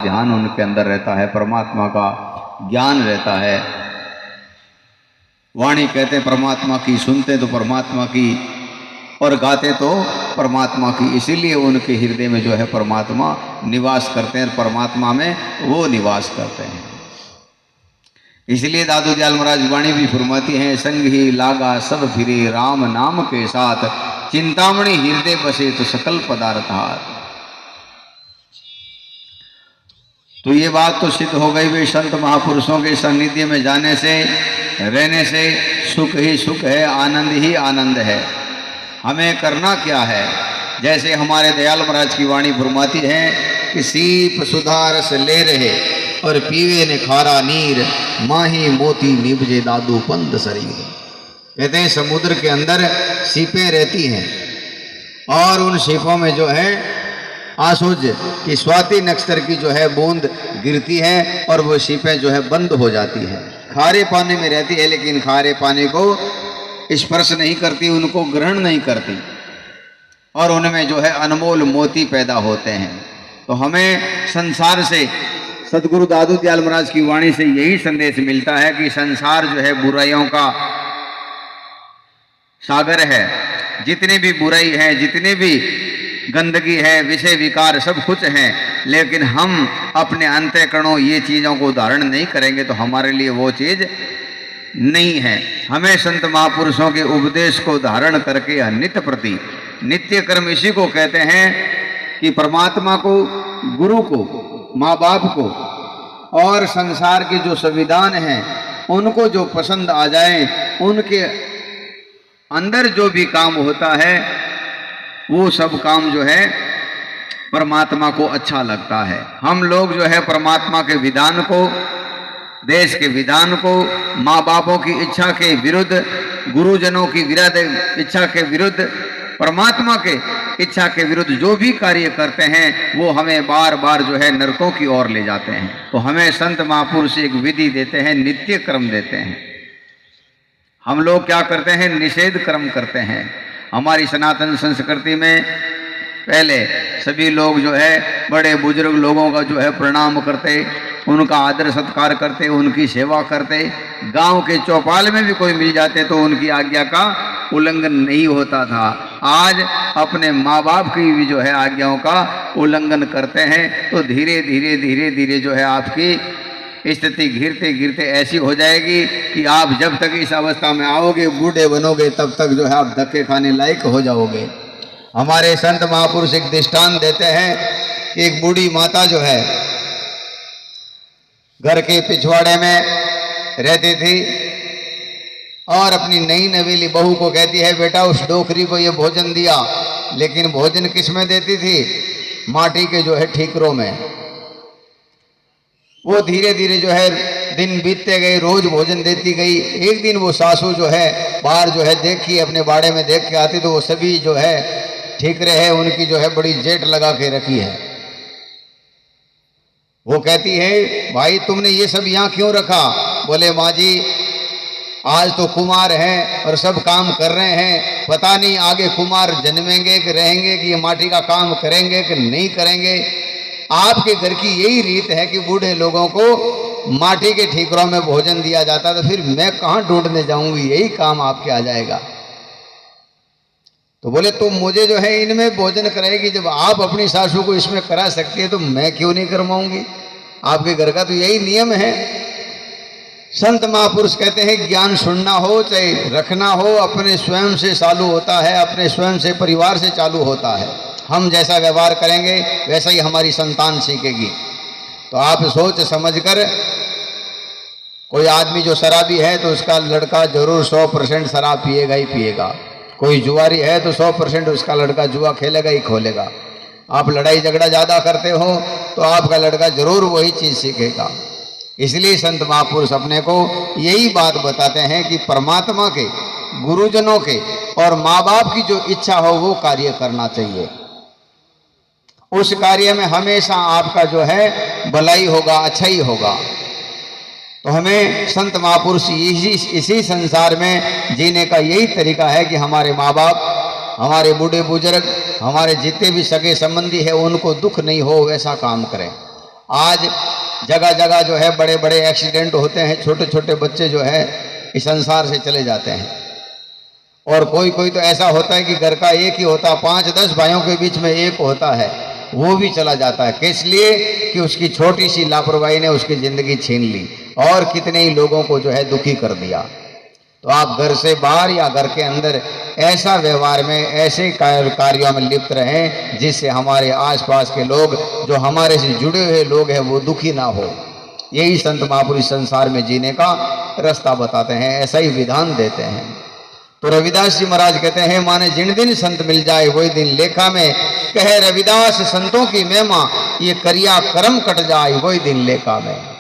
ध्यान उनके अंदर रहता है, परमात्मा का ज्ञान रहता है। वाणी कहते परमात्मा की, सुनते तो परमात्मा की और गाते तो परमात्मा की, इसीलिए उनके हृदय में जो है परमात्मा निवास करते हैं, परमात्मा में वो निवास करते हैं। इसलिए दादू दयाल महाराज वाणी भी फरमाती हैं, संग ही लागा सब फिरे राम नाम के साथ, चिंतामणि हृदय बसे तो सकल पदार्थ हाथ। तो ये बात तो सिद्ध हो गई भाई, संत महापुरुषों के सानिध्य में जाने से, रहने से सुख ही सुख है, आनंद ही आनंद है। हमें करना क्या है? जैसे हमारे दयाल महाराज की वाणी फरमाती है कि सीप सुधा रस ले रहे और पीवे ने खारा नीर, माही मोती निभजे दादू पंद शरीर। कहते हैं समुद्र के अंदर सीपें रहती हैं और उन सीपों में जो है आसूज की स्वाति नक्षत्र की जो है बूंद गिरती है और वो सीपें जो है बंद हो जाती है। खारे पानी में रहती है लेकिन खारे पानी को स्पर्श नहीं करती, उनको ग्रहण नहीं करती और उनमें जो है अनमोल मोती पैदा होते हैं। तो हमें संसार से सदगुरु दादू दयाल महाराज की वाणी से यही संदेश मिलता है कि संसार जो है बुराइयों का सागर है। जितनी भी बुराई है, जितनी भी गंदगी है, विषय विकार सब कुछ हैं, लेकिन हम अपने अंतःकरणों ये चीज़ों को धारण नहीं करेंगे तो हमारे लिए वो चीज़ नहीं है। हमें संत महापुरुषों के उपदेश को धारण करके नित्य प्रति नित्य कर्म, इसी को कहते हैं कि परमात्मा को, गुरु को, माँ बाप को और संसार के जो संविधान हैं उनको जो पसंद आ जाए, उनके अंदर जो भी काम होता है वो सब काम जो है परमात्मा को अच्छा लगता है। हम लोग जो है परमात्मा के विधान को, देश के विधान को, माँ बापों की इच्छा के विरुद्ध, गुरुजनों की विरुद्ध इच्छा के विरुद्ध, परमात्मा के इच्छा के विरुद्ध जो भी कार्य करते हैं वो हमें बार बार जो है नरकों की ओर ले जाते हैं। तो हमें संत महापुरुष एक विधि देते हैं, नित्य क्रम देते हैं। हम लोग क्या करते हैं? निषेध कर्म करते हैं। हमारी सनातन संस्कृति में पहले सभी लोग जो है बड़े बुजुर्ग लोगों का जो है प्रणाम करते, उनका आदर सत्कार करते, उनकी सेवा करते। गांव के चौपाल में भी कोई मिल जाते तो उनकी आज्ञा का उल्लंघन नहीं होता था। आज अपने माँ बाप की भी जो है आज्ञाओं का उल्लंघन करते हैं। तो धीरे धीरे धीरे धीरे जो है आपकी स्थिति गिरते गिरते ऐसी हो जाएगी कि आप जब तक इस अवस्था में आओगे, बूढ़े बनोगे, तब तक जो है आप धक्के खाने लायक हो जाओगे। हमारे संत महापुरुष एक दृष्टांत देते हैं कि एक बूढ़ी माता जो है घर के पिछवाड़े में रहती थी और अपनी नई नवेली बहू को कहती है, बेटा उस डोकरी को ये भोजन दिया। लेकिन भोजन किस में देती थी? माटी के जो है ठीकरों में। वो धीरे धीरे जो है दिन बीतते गए, रोज भोजन देती गई। एक दिन वो सासू जो है बाहर जो है देखी, अपने बाड़े में देख के आती तो वो सभी जो है ठीकरे है उनकी जो है बड़ी जेट लगा के रखी है। वो कहती है, भाई तुमने ये सब यहाँ क्यों रखा? बोले, माँ जी आज तो कुमार हैं और सब काम कर रहे हैं, पता नहीं आगे कुमार जन्मेंगे कि रहेंगे कि ये माटी का काम करेंगे कि नहीं करेंगे। आपके घर की यही रीत है कि बूढ़े लोगों को माटी के ठीकरों में भोजन दिया जाता, तो फिर मैं कहाँ ढूंढने जाऊंगी, यही काम आपके आ जाएगा। तो बोले, तुम मुझे जो है इनमें भोजन कराएगी, जब आप अपनी सासू को इसमें करा सकती है तो मैं क्यों नहीं करवाऊंगी? आपके घर का तो यही नियम है। संत महापुरुष कहते हैं ज्ञान सुनना हो चाहे रखना हो, अपने स्वयं से चालू होता है, अपने स्वयं से, परिवार से चालू होता है। हम जैसा व्यवहार करेंगे वैसा ही हमारी संतान सीखेगी। तो आप सोच समझकर, कोई आदमी जो शराबी है तो उसका लड़का जरूर 100% शराब पिएगा ही पिएगा। कोई जुआरी है तो 100% उसका लड़का जुआ खेलेगा ही खोलेगा। आप लड़ाई झगड़ा ज़्यादा करते हो तो आपका लड़का जरूर वही चीज़ सीखेगा। इसलिए संत महापुरुष अपने को यही बात बताते हैं कि परमात्मा के, गुरुजनों के और माँ बाप की जो इच्छा हो वो कार्य करना चाहिए। उस कार्य में हमेशा आपका जो है भलाई होगा, अच्छा ही होगा। तो हमें संत महापुरुष इसी संसार में जीने का यही तरीका है कि हमारे माँ बाप, हमारे बूढ़े बुजुर्ग, हमारे जितने भी सगे संबंधी हैं उनको दुख नहीं हो वैसा काम करें। आज जगह जगह जो है बड़े बड़े एक्सीडेंट होते हैं, छोटे छोटे बच्चे जो है इस संसार से चले जाते हैं। और कोई कोई तो ऐसा होता है कि घर का एक ही होता, 5-10 भाइयों के बीच में एक होता है, वो भी चला जाता है। किस लिए? कि उसकी छोटी सी लापरवाही ने उसकी जिंदगी छीन ली और कितने ही लोगों को जो है दुखी कर दिया। तो आप घर से बाहर या घर के अंदर ऐसा व्यवहार में, ऐसे कार्यों में लिप्त रहें जिससे हमारे आसपास के लोग, जो हमारे से जुड़े हुए लोग हैं, वो दुखी ना हो। यही संत महापुरुष संसार में जीने का रास्ता बताते हैं, ऐसा ही विधान देते हैं। तो रविदास जी महाराज कहते हैं, माने जिन दिन संत मिल जाए वही दिन लेखा में, कहे रविदास संतों की महिमा, ये करिया कर्म कट जाए वही दिन लेखा में।